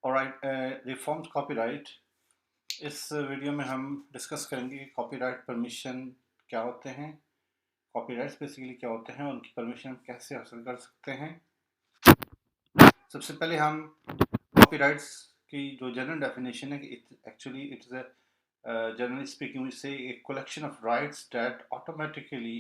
Alright, reformed copyright. इस video में हम डिस्कस करेंगे कि कॉपीराइट परमिशन क्या होते हैं, कॉपीराइट्स बेसिकली क्या होते हैं, उनकी परमिशन हम कैसे हासिल कर सकते हैं। सबसे पहले हम कॉपीराइट्स की जो जनरल डेफिनेशन है कि it is a generally speaking we say a collection of rights that automatically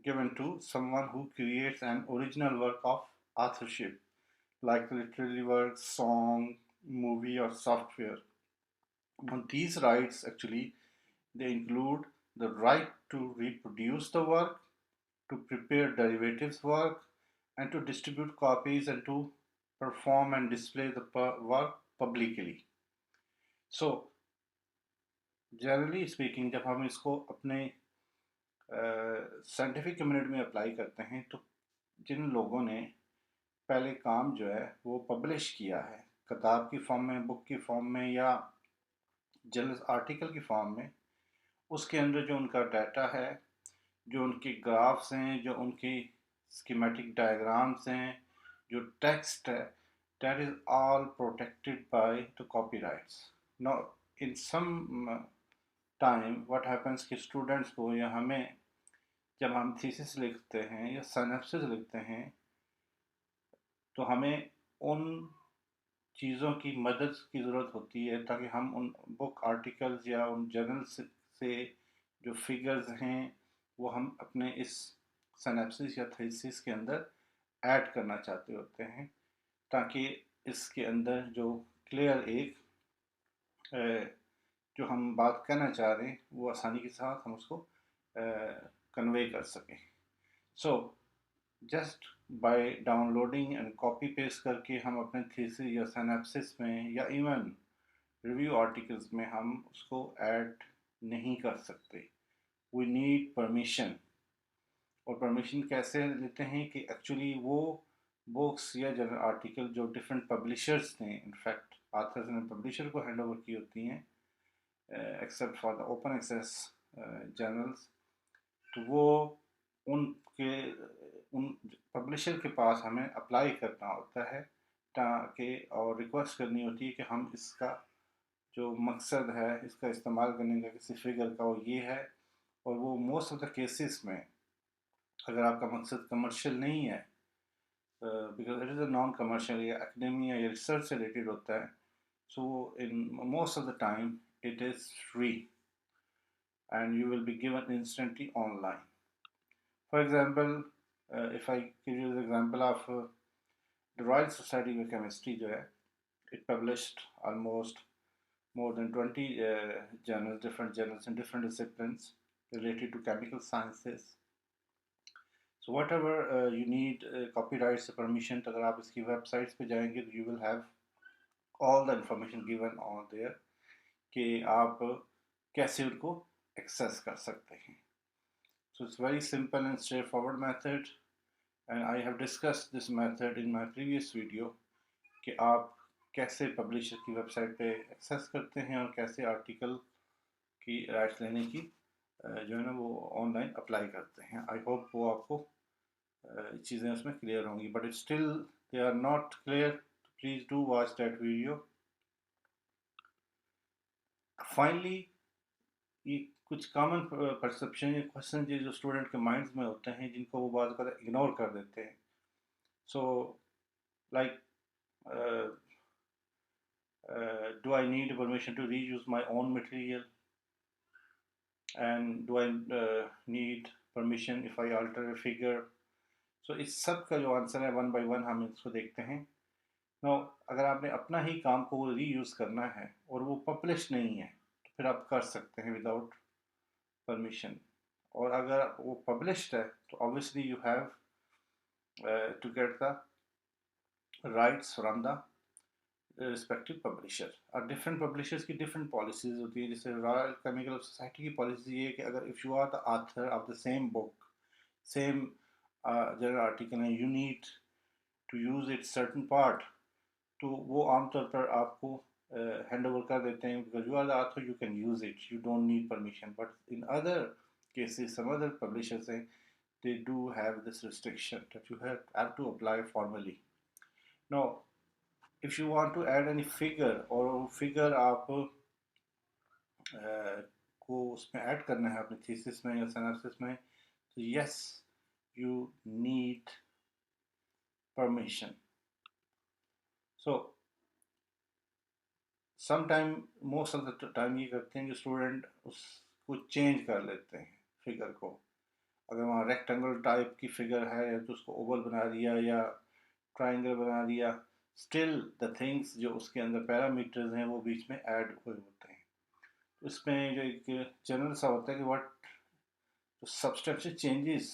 given to someone who creates an original work of authorship like literary work, song, movie or software. Now, these rights actually they include the right to reproduce the work, to prepare derivatives work, and to distribute copies and to perform and display the work publicly. So, generally speaking, जब हम इसको अपने scientific community में apply करते हैं तो जिन लोगों ने पहले काम जो है वो पब्लिश किया है किताब की फॉर्म में, बुक की फॉर्म में या जर्नल आर्टिकल की फॉर्म में, उसके अंदर जो उनका डाटा है, जो उनके ग्राफ्स हैं, जो उनकी स्कीमेटिक डायग्राम्स हैं, जो टेक्स्ट है, that is all protected by the copyrights. Now, in some time, what happens कि स्टूडेंट्स को या हमें जब हम थीसिस लिखते हैं या सिनॉप्सिस लिखते हैं तो हमें उन चीज़ों की मदद की ज़रूरत होती है ताकि हम उन बुक आर्टिकल्स या उन जर्नल्स से जो फिगर्स हैं वो हम अपने इस सिनॉप्सिस या थीसिस के अंदर ऐड करना चाहते होते हैं ताकि इसके अंदर जो क्लियर एक जो हम बात करना चाह रहे हैं वो आसानी के साथ हम उसको कन्वे कर सकें। So just by downloading and copy paste करके हम अपने थीसिस या सिनॉप्सिस में या इवन रिव्यू आर्टिकल्स में हम उसको ऐड नहीं कर सकते। We need permission. और परमिशन कैसे लेते हैं कि एक्चुअली वो बुक्स या जर्नल आर्टिकल जो डिफरेंट पब्लिशर्स ने, इनफैक्ट आथर्स ने पब्लिशर को हैंड ओवर की होती हैं except for the open access journals, तो वो उनके उन पब्लिशर के पास हमें अप्लाई करना होता है ताकि और रिक्वेस्ट करनी होती है कि हम इसका जो मकसद है इसका इस्तेमाल करने का किसी फिगर का वो ये है। और वो मोस्ट ऑफ द केसेस में अगर आपका मकसद कमर्शियल नहीं है, because it is a non commercial या एकेडमिया या रिसर्च से रिलेटेड होता है, so in most of the time it is free and you will be given instantly online. For example, if I give you the example of the Royal Society of Chemistry जो है, it published almost more than 20 journals, different journals in different disciplines related to chemical sciences. So whatever you need copyrights permission, तो अगर आप इसकी websites पे जाएंगे तो you will have all the information given on there कि आप कैसे उनको access कर सकते हैं. So it's very simple and straightforward method, and I have discussed this method in my previous video कि आप कैसे पब्लिशर की वेबसाइट पे एक्सेस करते हैं और कैसे आर्टिकल की राइट्स लेने की जो है ना वो ऑनलाइन अप्लाई करते हैं। आई होप वो आपको चीज़ें उसमें क्लियर होंगी, but it still they are not clear, please do watch that video. Finally, ये कुछ कॉमन परसेप्शन या क्वेश्चन जो स्टूडेंट के माइंड्स में होते हैं जिनको वो बहुत इग्नोर कर देते हैं। So like do I need permission to reuse my own material, and do I need permission if I alter a figure? So इस सब का जो आंसर है वन बाय वन हम इसको देखते हैं। नो, अगर आपने अपना ही काम को रीयूज़ करना है और वो पब्लिश नहीं है तो फिर आप कर सकते हैं विदाउट परमिशन। और अगर वो पब्लिश्ड है तो obviously you have to get the rights from the respective publisher. और डिफरेंट पब्लिशर्स की डिफरेंट पॉलिसीज़ होती है। जैसे रॉयल केमिकल सोसाइटी की पॉलिसी ये है कि अगर if you are the author of the same book, same journal article है, you need to use it certain part, तो वो आमतौर पर आपको हैंड ओवर कर देते हैं because you are the author, you can use it, you don't need permission. But in other cases some other publishers हैं, they do have this restriction that you have to apply formally. Now, if you want to add any figure और figure आप को उसमें add करना है अपने thesis में या सिनॉप्सिस में, तो yes you need permission. So some time, most of the time ये करते हैं कि स्टूडेंट उसको चेंज कर लेते हैं फिगर को. अगर वहाँ रेक्टेंगल टाइप की फिगर है तो उसको ओवल बना दिया या ट्राइंगल बना दिया, स्टिल द थिंग्स जो उसके अंदर पैरामीटर्स हैं वो बीच में ऐड हुए होते हैं. तो इसमें जो एक जनरल सा होता है कि व्हाट जो सब्सटेंशियल चेंजेस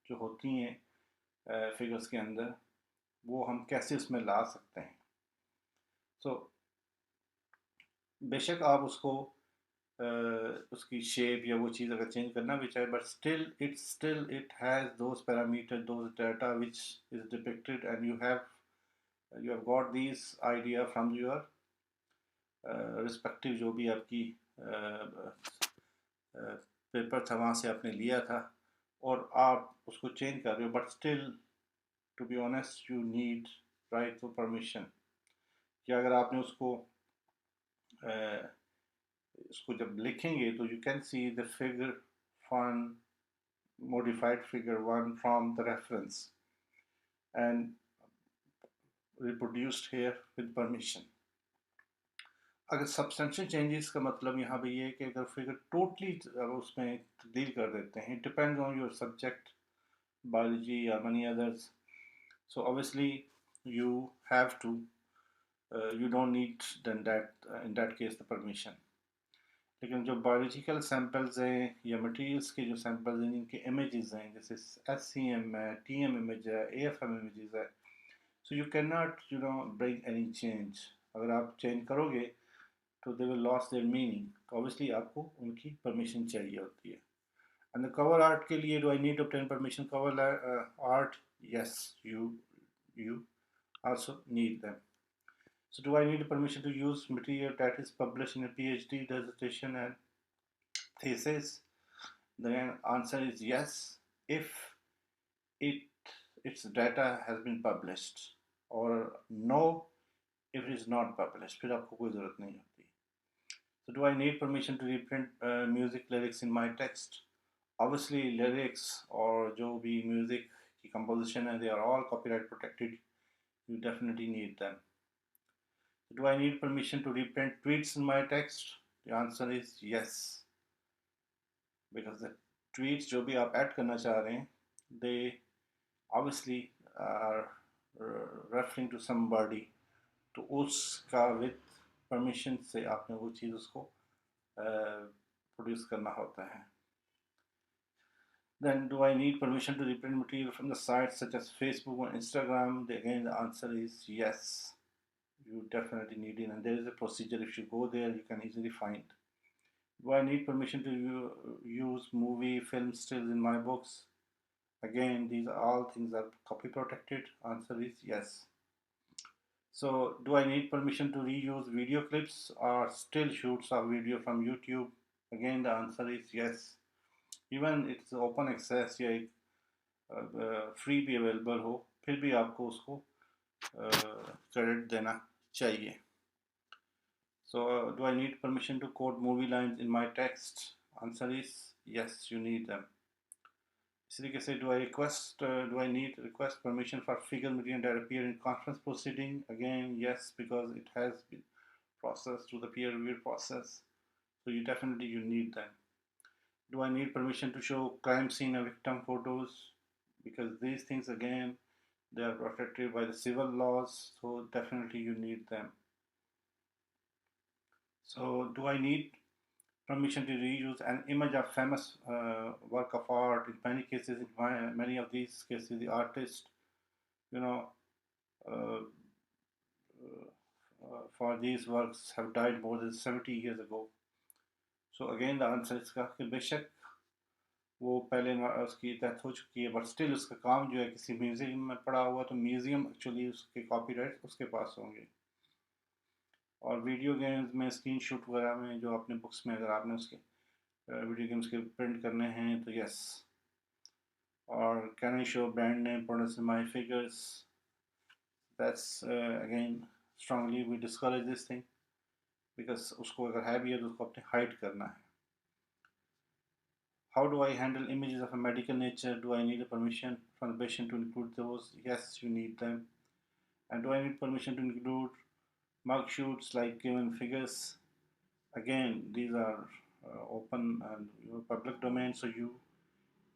जो होती हैं फिगर्स के अंदर, वो हम कैसे उसमें ला सकते हैं. सो बेशक आप उसको उसकी शेप या वो चीज़ अगर चेंज करना भी चाहे, but still it has those parameter, those data which is depicted, and you have got this idea from your respective, जो भी आपकी पेपर था वहाँ से आपने लिया था, और आप उसको चेंज कर रहे हो, but still to be honest you need right to permission. कि अगर आपने उसको जब लिखेंगे तो you can see the figure one, modified figure 1 from the reference and reproduced here with permission. अगर सब्सटेंशियल चेंजेस का मतलब यहाँ पे ये है कि अगर फिगर टोटली उसमें तब्दील कर देते हैं, it depends on your subject, biology या many others. So obviously you have to, you don't need then that in that case the permission. लेकिन जो बायोलॉजिकल सैम्पल्स हैं या मटेरियल्स के जो सैम्पल्स हैं जिनके इमेजेस हैं, जैसे SCM है, TM इमेज है, AFM इमेजेस है, so you can not bring any change. अगर आप चेंज करोगे तो they will loss there meaning. तो ऑब्वियसली आपको उनकी परमिशन चाहिए होती है. एंड द कवर आर्ट के लिए, do I need to obtain permission cover art? Yes, you also need them. So do I need permission to use material that is published in a PhD dissertation and thesis? The answer is yes, if it its data has been published, or no if it is not published. फिर आपको कोई ज़रूरत नहीं होती. So do I need permission to reprint music lyrics in my text? Obviously lyrics और जो भी music की composition है, they are all copyright protected. You definitely need them. Do I need permission to reprint tweets in my text? The answer is yes. Because the tweets जो भी आप add करना चाह रहे हैं, they obviously are referring to somebody. तो उसका with permission से आपने वो चीज़ उसको प्रोड्यूस करना होता है. Then do I need permission to reprint material from the sites such as Facebook or Instagram? Again, the answer is yes. You definitely need it, and there is a procedure. If you go there, you can easily find. Do I need permission to use movie, film stills in my books? Again, these are all things that are copy protected. Answer is yes. So, do I need permission to reuse video clips or still shoots of video from YouTube? Again, the answer is yes. Even it's open access या free भी available हो, फिर भी आपको उसको credit देना चाहिए. So, do I need permission to quote movie lines in my text? Answer is yes, you need them. इस तरीके से do I need request permission for figure material that appear in conference proceeding? Again, yes, because it has been processed through the peer review process. So you need them. Do I need permission to show crime scene and victim photos? Because these things, again, they are protected by the civil laws, so definitely you need them. So do I need permission to reuse an image of famous work of art? In many cases, in many of these cases, the artist, you know, uh, for these works have died more than 70 years ago. So again, the answer is कि बेशक वो पहले उसकी death हो चुकी है, but still उसका काम जो है किसी म्यूजियम में पड़ा हुआ, तो म्यूजियम एक्चुअली उसके कॉपीराइट उसके पास होंगे. और वीडियो गेम्स में स्क्रीन शॉट वगैरह में जो अपने बुक्स में अगर आपने उसके वीडियो गेम्स के प्रिंट करने हैं तो यस. और can I show brand name products in my figures? That's again strongly we discourage this thing, because उसको अगर है भी है तो उसको अपने hide करना है. How do I handle images of a medical nature? Do I need a permission from the patient to include those? Yes, you need them. And do I need permission to include mug shoots like given figures? Again, these are open and public domain, so you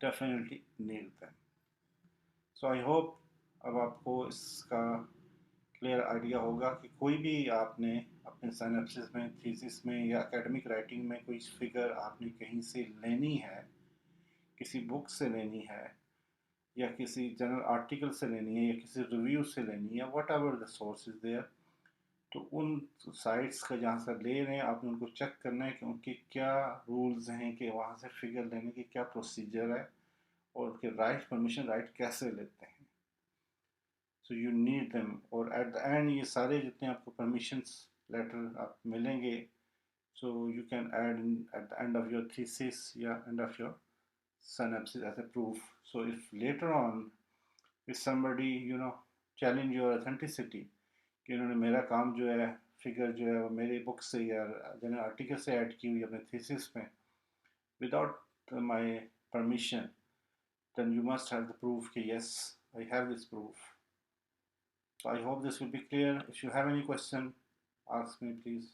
definitely need them. So I hope अब आपको इसका clear idea होगा कि कोई भी आपने अपने synapsis में, थीसिस में या एकेडमिक राइटिंग में कोई फिगर आपने कहीं से लेनी है, किसी बुक से लेनी है, या किसी जनरल आर्टिकल से लेनी है, या किसी रिव्यू से लेनी है, whatever the source is there, तो उन साइट्स का जहाँ से ले रहे हैं आपने उनको चेक करना है कि उनके क्या रूल्स हैं, कि वहाँ से फिगर लेने की क्या प्रोसीजर है, और उनके राइट परमिशन राइट कैसे लेते हैं. So you need them. और एट द एंड ये सारे जितने आपको परमिशंस लेटर आप मिलेंगे, so you can add in at the end of your thesis, yeah, end of your synopsis as a proof. So if later on if somebody challenge your authenticity कि उन्होंने मेरा काम जो है फिगर जो है वो मेरे बुक से या जनरल आर्टिकल से ऐड की हुई अपने थीसिस में without my permission, then you must have the proof कि yes, I have this proof. So I hope this will be clear. If you have any question, ask me please.